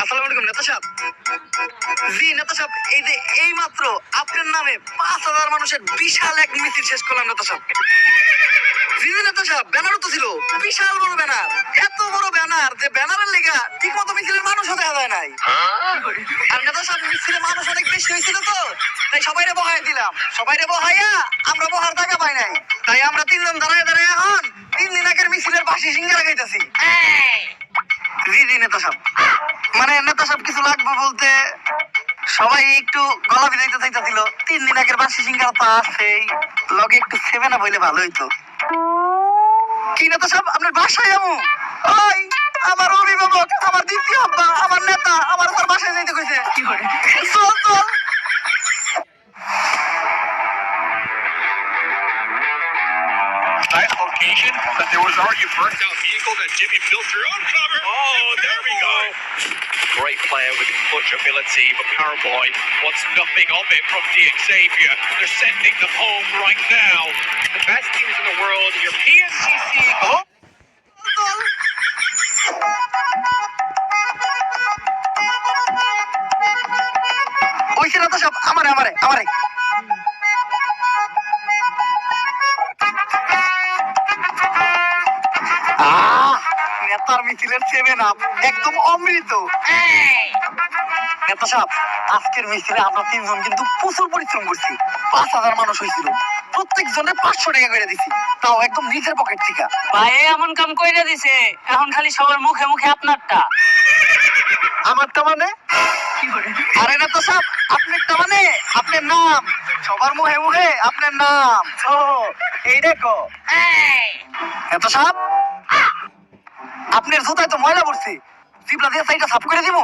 আসসালামু আলাইকুম নেতা সাহেব। জি নেতা সাহেব, এই যে এই মাত্র আপনার নামে 5,000 মানুষের বিশাল এক মিছিল শেষ করলাম নেতা সাহেব। জি জি নেতা সাহেব, ব্যানারও তো ছিল, বিশাল বড় ব্যানার। এত বড় ব্যানার যে ব্যানারের লেগা ঠিক মতো মিছিলের মানুষও দেখা যায় নাই। আর নেতা সাহেব, মিছিলে মানুষ অনেক বেশি হয়েছিল তো, তাই সবাইরে বহাই দিলাম। সবাইরে বহাইয়া আমরা বহার জায়গা পাই নাই, তাই আমরা তিনজন দাঁড়ায় দাঁড়ায় এখন 3 দিন আগের মিছিলের বাসি সিঙ্গারা খাইতেছি। জি জি নেতা সাহেব, মানে নেতা সাহেব কিছু লাগবে বলতে সবাই একটু গলা ভিজাইতে চাইতেছিল। 3 দিন আগের বাসি সিঙ্গারা তো আছেই, লগে একটু সেভেন আপ হইলে ভালো হইতো। কি নেতা সাহেব, আপনার বাসায় যাবো? ওই আমার অভিভাবক, আমার দ্বিতীয় আব্বা, আমার নেতা আমার তোর বাসায় যাইতে কইছে। চল চল। Nice location, but there was already a burnt out vehicle that Jimmy built her own cover. Oh, there we go. Great player with clutch ability, but Powerboy wants nothing of it from Xavier. They're sending them home right now. The best teams in the world, your PNCC. Oh. ওইছে নেতা সাহেব, আমারে আমারে আমারে নেতার মিছিলের seven up একদম অমৃত। নেতা সাহেব, আজকের মিছিলে আমরা 3জন কিন্তু প্রচুর পরিশ্রম করছি। 5,000 মানুষ হয়েছিল, প্রত্যেক জনের 500 টাকা করে দিছি, তাও একদম নিজের পকেট থেকে। ভাই এমন কাম কইরা দিছে, এখন খালি সবার মুখে মুখে আপনারটা। আমারটা মানে? আরে নেতা সাহেব, আপনারটা মানে আপনার নাম, সবার মুখে মুখে আপনার নাম। ও এই দেখো নেতা সাহেব, আপনার জুতায় তো ময়লা পড়ছে, জিবলা দিয়ে সাইডটা সাফ করে দিব।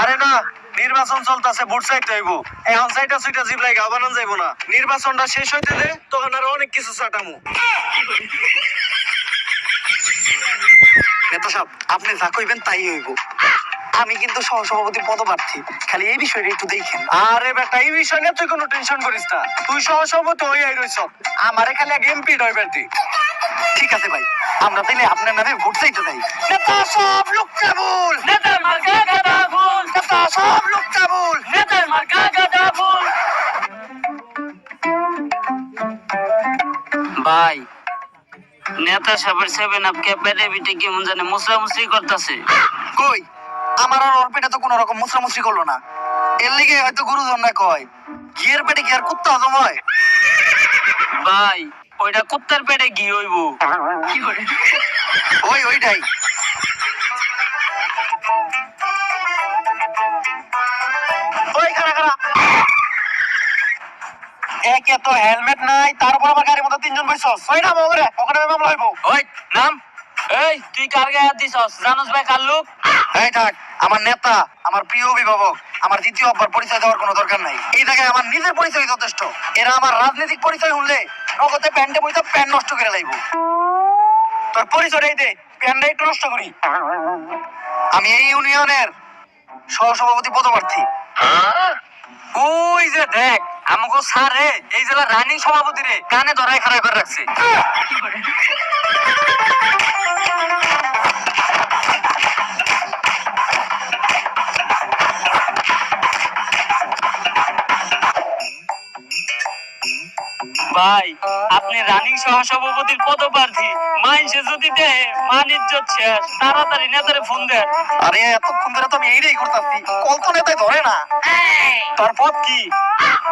আরে না, নির্বাচন চলতেছে, ভোট চাইতে হইব। এখন সাইটা সুইটা জিবলাই গা বানান যাইব না। নির্বাচনটা শেষ হইতে দে, তখন আর অনেক কিছু চাটামু। নেতা সাহেব, আপনি যা কইবেন তাই হইব। আমি কিন্তু সহসভাপতির পদপ্রার্থী, খালি এই বিষয়টা একটু দেখেন। আরে বেটা, এই বিষয় নিয়ে তুই কোনো টেনশন করিস না। তুই সহসভাপতি হইয়াই রইছ, আমারে খালি আগে এমপি হইবার দি। ঠিক আছে ভাই, আমরা তাইলে আপনার নামে ভোট চাইতে চাই। নেতা সব লোক কেবল, নেতার মার্কা গাঁদা ফুল, নেতা সব লোক কেবল। নেতার মার্কা গাঁদা ফুল। ভাই নেতা সাহেবের সেভেন আপ কে পেটে পিটে কেমন জানে মুসরামুসরি করতেছে। কই, আমার আর ওর পেটে তো কোনো রকম মুসরামুসরি করলো না। এর লিগে হয়তো গুরুজন না কয় ঘিয়ের পেটে কি আর কুত্তা হজম হয়? ভাই ওইটা কুত্তার পেটে ঘি হইব। ওইটাই। ওই খারা খারা, একে তো হেলমেট নাই, তারপর আমার গাড়ির মধ্যে 3জন বসছস। ওই নাম ওরে, ওখানে মামলা হইব। ওই নাম। এই তুই কার গায়ে হাত দিছস? জানোস ভাই কার লোক? এই থাক, আমার নেতা, আমার প্রিয় অভিভাবক, আমার দ্বিতীয় আব্বার পরিচয় দেওয়ার কোনো দরকার নাই। এই জায়গায় আমার নিজের পরিচয় যথেষ্ট। এরা আমার রাজনৈতিক পরিচয় শুনলে নগদে প্যান্টে বইতে প্যান্ট নষ্ট করে লাইব। তোর পরিচয়টাই দে, প্যান্টটা একটু নষ্ট করি। আমি এই ইউনিয়নের সহসভাপতি পদপ্রার্থী। ওই যে দেখ আমাকে স্যারে এই জেলার রানিং সভাপতি রে কানে ধরায় খারাপ করে রাখছে। ভাই আপনি রানিং সহসভাপতির পদপ্রার্থী, মাইনসে যদি দেহে মান ইজ্জত শেষ, তাড়াতাড়ি নেতারে ফোন দেন। আরে এতক্ষণ ধরে তো আমি এইটাই করতেছি, কল তো নেতায় ধরে না। তোর পদ কি?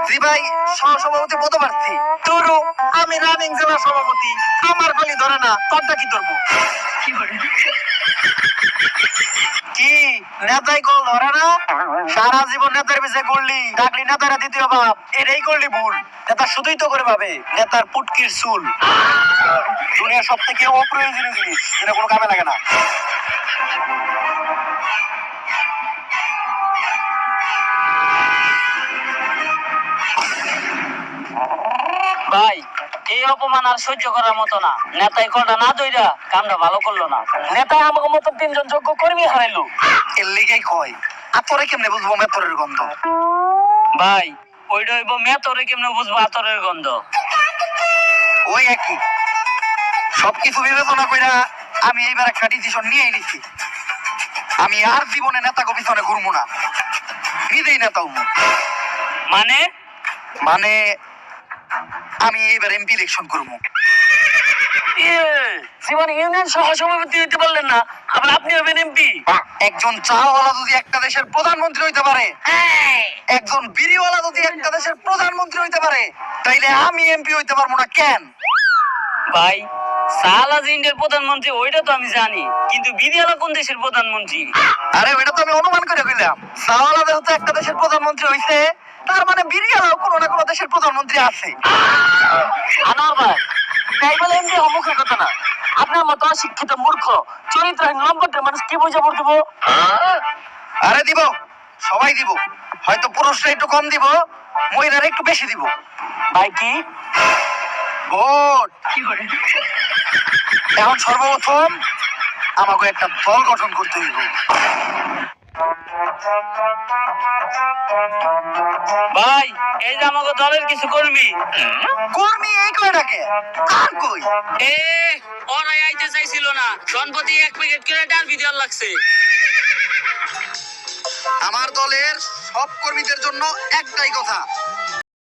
জি ভাই, সহসভাপতি পদপ্রার্থী। তোরও, আমি রানিং জেলা সভাপতি, আমার খালি ধরে না, তোরটা কি ধরবো? কি নেতাই কল ধরে না? সারা জীবন নেতার পিছে ঘুরলি, ডাকলি নেতারা দ্বিতীয় বাপ, এটাই করলি ভুল। নেতা শুধুই তো করে পাবে নেতার পুটকির চুল। দুনিয়ার সব থেকে অপ্রয়োজনীয় জিনিস, যেটা কোনো কামে লাগে না। ভাই এই অপমান আর সহ্য করার মতো না। নেতাই কটা না দইরা কামটা ভালো করলো না। নেতাই আমাকে মতো 3জন যোগ্য কর্মী হারাইলো। এর লিগেই কয় আতরে কেমনে বুঝবো মেতরের গন্ধ। ভাই ওইটা হইব মেতরে কেমনে বুঝবো আতরের গন্ধ। ওই একই, সবকিছু বিবেচনা কইরা আমি এইবার একটা ডিসিশন নিয়েই নিছি। আমি আর জীবনে নেতাকে পিছনে ঘুরবো না, নিজেই নেতা হবো। মানে মানে আমি এইবার এমপি ইলেকশন করবো। জীবনে ইউনিয়ন সহসভাপতি হইতে পারলেন না, আবার আপনি হবেন এমপি? একজন চাওয়ালা যদি একটা দেশের প্রধানমন্ত্রী হইতে পারে, একজন বিড়িওয়ালা যদি একটা দেশের প্রধানমন্ত্রী হইতে পারে, তাইলে আমি এমপি হইতে পারবো না কেন? ভাই সালা যে ইন্ডিয়ার প্রধানমন্ত্রী ওইটা তো আমি জানি, কিন্তু বিরিয়ালা কোন দেশের প্রধানমন্ত্রী? আরে ওইটা তো আমি অনুমান করে কইলাম। চাওয়ালা যেহেতু একটা দেশের প্রধানমন্ত্রী হইছে, তার মানে বিড়িওয়ালাও কোনো না কোনো দেশের প্রধানমন্ত্রী আছে। আনোয়ার ভাই, তাই বলে এমপি অমুখের কথা না। আপনার মতো অশিক্ষিত মূর্খ চরিত্রহীন লম্পটের মানুষ কি বুঝে পড় দিব? আরে দিব, সবাই দিব, হয়তো পুরুষরা একটু কম দিব, মহিলারা একটু বেশি দিব। ভাই কি ভোট। এখন সর্বপ্রথম আমাকে একটা দল গঠন করতে হইব। ভাই, এই যে আমাকে দলের কিছু কর্মী। কর্মী এই কয়টাকে আর কই? ওরাই আইতে চাইছিল না, গণপতি এক প্যাকেট করে ডাল ভিডিও লাগছে। আমার দলের সব কর্মীদের জন্য একটাই কথা,